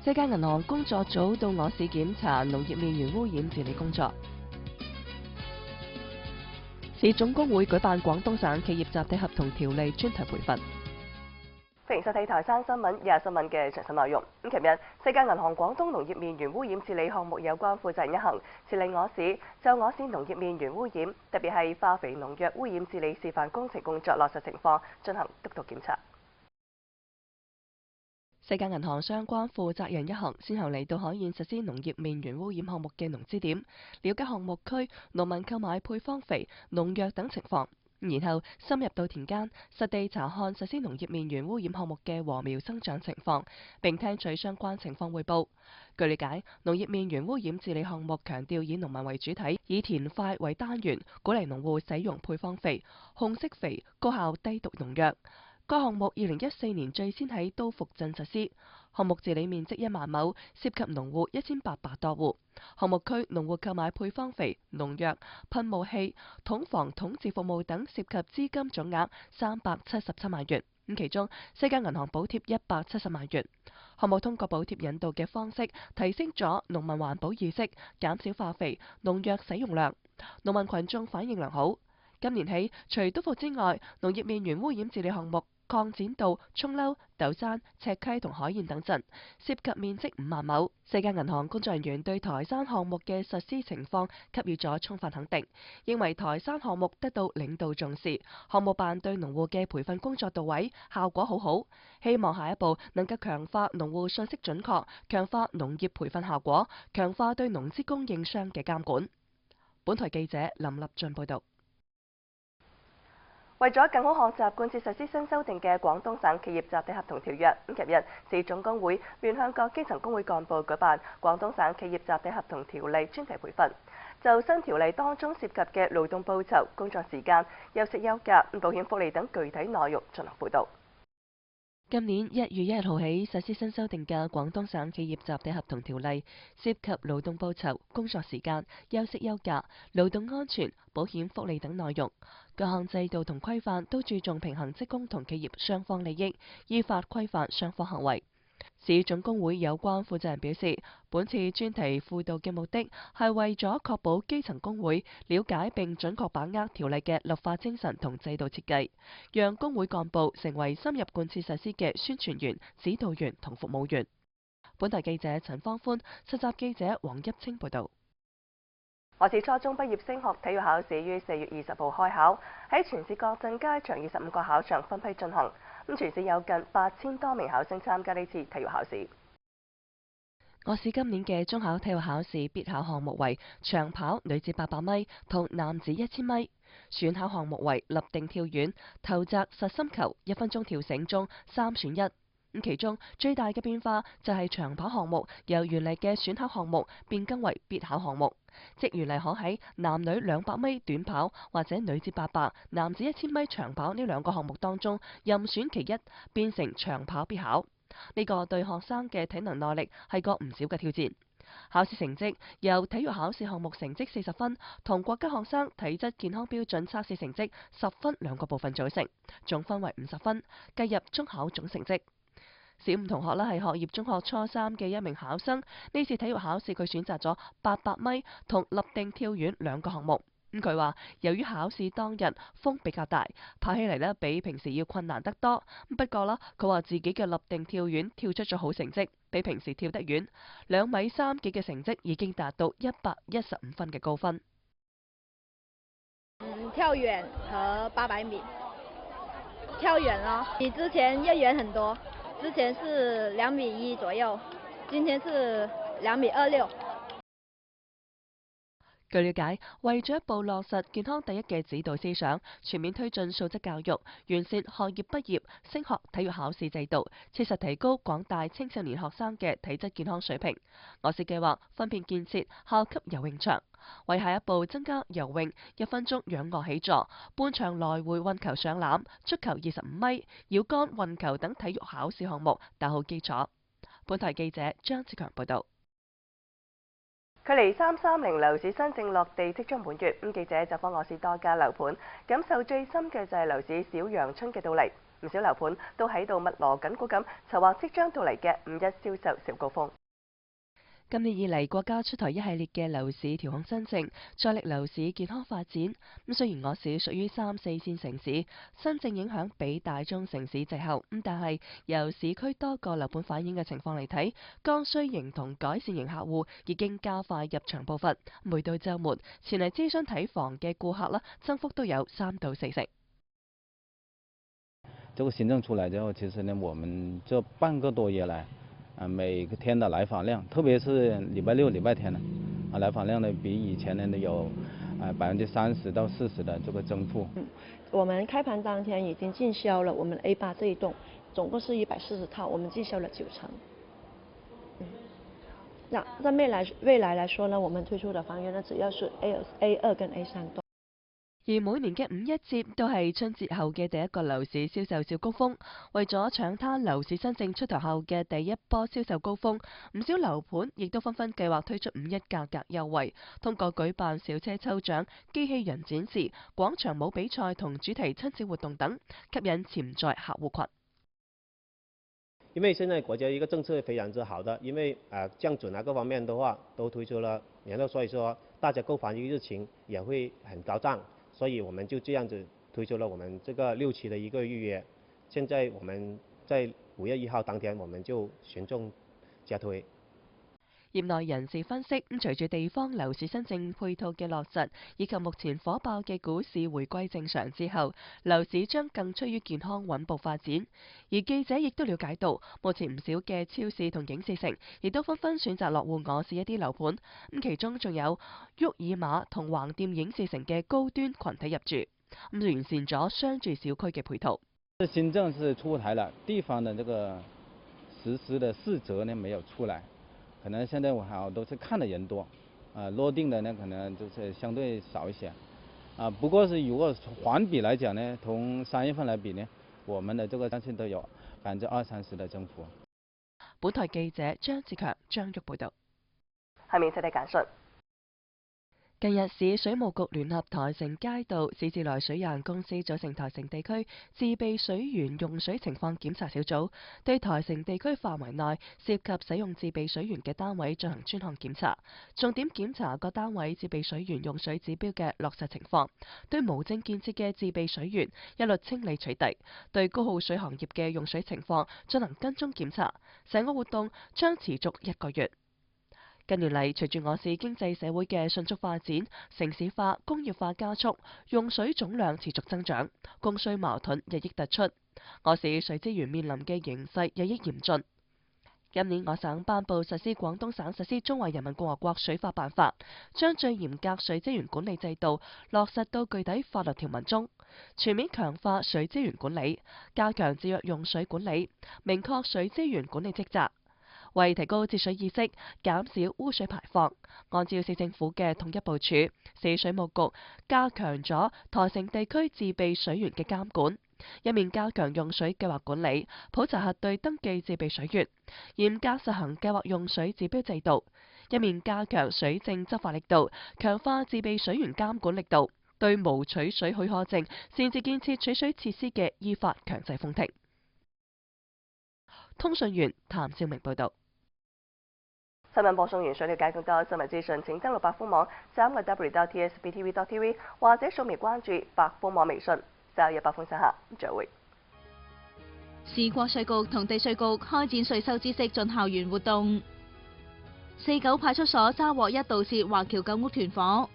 世界銀行工作組到我市檢查農業面源污染治理工作。市總工會舉辦廣東省企業集體合同條例專題培訓。歡迎收睇台山新聞廿新聞嘅詳細內容。琴日世界銀行廣東農業面源污染治理項目有關負責人一行前嚟我市，就我市農業面源污染，特別係化肥農藥污染治理示範工程工作落實情況進行督導檢查。世界銀行相關負責人一行先後嚟到海燕實施農業面源污染項目嘅農資點，了解項目區農民購買配方肥、農藥等情況，然後深入到田間，實地查看實施農業面源污染項目嘅禾苗生長情況，並聽取相關情況匯報。據了解，農業面源污染治理項目強調以農民為主體，以田塊為單元，鼓勵農戶使用配方肥、控色肥、高效低毒農藥。該項目2014年最先喺都福鎮實施，項目治理面積1萬畝，涉及農戶1800多戶。項目區農戶購買配方肥、農藥、噴霧器、桶房桶治服務等涉及資金總額377萬元，其中世界銀行補貼170萬元。項目通過補貼引導嘅方式，提升咗農民環保意識，減少化肥、農藥使用量，農民群眾反應良好。今年起，除都福之外，農業面源污染治理項目擴展到涌樓、豆山、赤溪同海燕等鎮，涉及面積5萬畝。世界銀行工作人員對台山項目嘅實施情況給予咗充分肯定，認為台山項目得到領導重視，項目辦對農戶嘅培訓工作到位，效果好好。希望下一步能夠強化農戶信息準確，強化農業培訓效果，強化對農資供應商嘅監管。本台記者林立俊報道。為咗更好學習貫徹實施新修訂嘅廣東省企業集體合同條約，琴日市總工會面向各基層工會幹部舉辦廣東省企業集體合同條例專題培訓，就新條例當中涉及嘅勞動報酬、工作時間、休息休假、保險福利等具體內容進行輔導。今年1月1號起實施新修訂嘅廣東省企業集體合同條例，涉及勞動報酬、工作時間、休息休假、勞動安全、保險福利等內容。各項制度同規範都注重平衡職工同企業雙方利益，依法規範雙方行為。市總工會有關負責人表示，本次專題輔導嘅目的係為咗確保基層工會了解並準確把握條例嘅立法精神同制度設計，讓工會幹部成為深入貫徹實施嘅宣傳員、指導員同服務員。本台記者陳方歡、實習記者黃一清報導。我市初中畢業升學體育考試於4月20號開考，喺全市各鎮街場25個考場分批進行。全市有近8000多名考生參加呢次體育考試。我市今年嘅中考體育考試必考項目為長跑女子800米同男子1000米，選考項目為立定跳遠、投擲實心球、1分鐘跳繩中3選1。其中最大嘅變化就係長跑項目由原嚟嘅選考項目變更為必考項目，即原嚟可喺男女200米短跑或者女子800、男子1000米長跑呢兩個項目當中任選其一，變成長跑必考。呢個對學生嘅體能耐力係個唔少嘅挑戰。考試成績由體育考試項目成績40分同國家學生體質健康標準測試成績10分兩個部分組成，總分為50分，計入中考總成績。小五同學係學業中學初3嘅一名考生，呢次體育考試佢選擇咗800米同立定跳遠兩個項目。佢話由於考試當日風比較大，跑起嚟比平時要困難得多。不過佢話自己嘅立定跳遠跳出咗好成績，比平時跳得遠2米3幾嘅成績已經達到115分嘅高分。跳遠和800米，跳遠咯，比之前要遠很多。之前是2米1左右，今天是2米26。據了解，為進一步落實健康第一嘅指導思想，全面推進素質教育，完善學業畢業升學體育考試制度，切實提高廣大青少年學生嘅體質健康水平。我市計劃分別建設校級游泳場，為下一步增加游泳1分鐘仰臥起坐、半場來回運球上籃、足球25米、繞桿運球等體育考試項目打好基礎。本台記者張志強報道。距離330樓市新政落地即將滿月，記者就幫我市多家樓盤感受最深嘅就係樓市小陽春嘅到嚟。唔少樓盤都喺度密鑼緊鼓咁籌劃即將到嚟嘅5·1銷售小高峰。今年以嚟，國家出台一系列嘅樓市調控新政，助力樓市健康發展。雖然我市屬於3、4線城市，新政影響比大中城市滯後，但係由市區多個樓盤反映嘅情況嚟睇，剛需型同改善型客戶已經加快入場步伐。每到週末，前嚟諮詢睇房嘅顧客增幅都有3到4成。這個新政出來之後，其實呢，我們這半個多月來，每個天的來訪量，特別是禮拜六、禮拜天呢，來訪量呢比以前呢有30%到40%的這個增幅。我們開盤當天已經進銷了我們 A8 這一棟，總共是140套，我們進銷了9成。那在未來來說呢，我們推出的房源呢，主要是 A2跟 A3棟。而每年嘅5·1節都係春節後嘅第一個樓市銷售小高峰，為咗搶灘樓市新政出台後嘅第一波銷售高峰，唔少樓盤亦都紛紛計劃推出5·1價格優惠，通過舉辦小車抽獎、機器人展示、廣場舞比賽同主題親子活動等，吸引潛在客戶群。因為現在國家一個政策非常之好的，因為降準各方面的話都推出了，然後所以說大家購房一個熱情也會很高漲。所以我們就這樣子推出了我們這個6期的一個預約。現在我們在5月1號當天，我們就群眾加推。業內人士分析，隨住地方樓市新政配套嘅落實，以及目前火爆嘅股市回歸正常之後，樓市將更趨於健康穩步發展。而記者亦都了解到，目前唔少嘅超市同影視城亦都紛紛選擇落戶我市一啲樓盤，其中仲有沃爾瑪同橫店影視城嘅高端群體入住，完善咗商住小區嘅配套。新政是出台了，地方的這個實施的細則呢沒有出來。可能現在我好都是看的人多，落定的呢可能就是相對少一些，不過是如果環比來講呢，同3月份來比呢，我們的這個相信都有20-30%的增幅。本台記者張志強、張玉報道。下面請睇簡述。近日，市水務局聯合台城街道市自來水有限公司組成台城地區自備水源用水情況檢查小組，對台城地區範圍內涉及使用自備水源嘅單位進行專項檢查，重點檢查各單位自備水源用水指標嘅落實情況，對無證建設嘅自備水源一律清理取締，對高耗水行業嘅用水情況進行跟蹤檢查。成個活動將持續1個月。近年嚟，隨住我市經濟社會嘅迅速發展，城市化、工業化加速，用水總量持續增長，供需矛盾日益突出。我市水資源面臨嘅形勢日益嚴峻。今年我省頒布實施廣東省實施《中華人民共和國水法辦法》，將最嚴格水資源管理制度落實到具體法律條文中，全面強化水資源管理，加強節約用水管理，明確水資源管理職責。為提高節水意識，減少污水排放，按照市政府嘅統一部署，市水務局加強咗台城地區自備水源嘅監管，一面加強用水計劃管理，普查核對登記自備水源，嚴格實行計劃用水指標制度，一面加強水政執法力度，強化自備水源監管力度，對無取水許可證擅自建設取水設施嘅依法強制封停。通訊員譚兆明報道。新聞播送完，想了解更多新聞資訊，請登錄百科網3w.tsbtv.tv 或者掃描關注百科網微信。周日百科上下，再會。市國稅局同地稅局開展稅收知識進校園活動。49派出所抓獲1盜竊華僑舊屋團伙，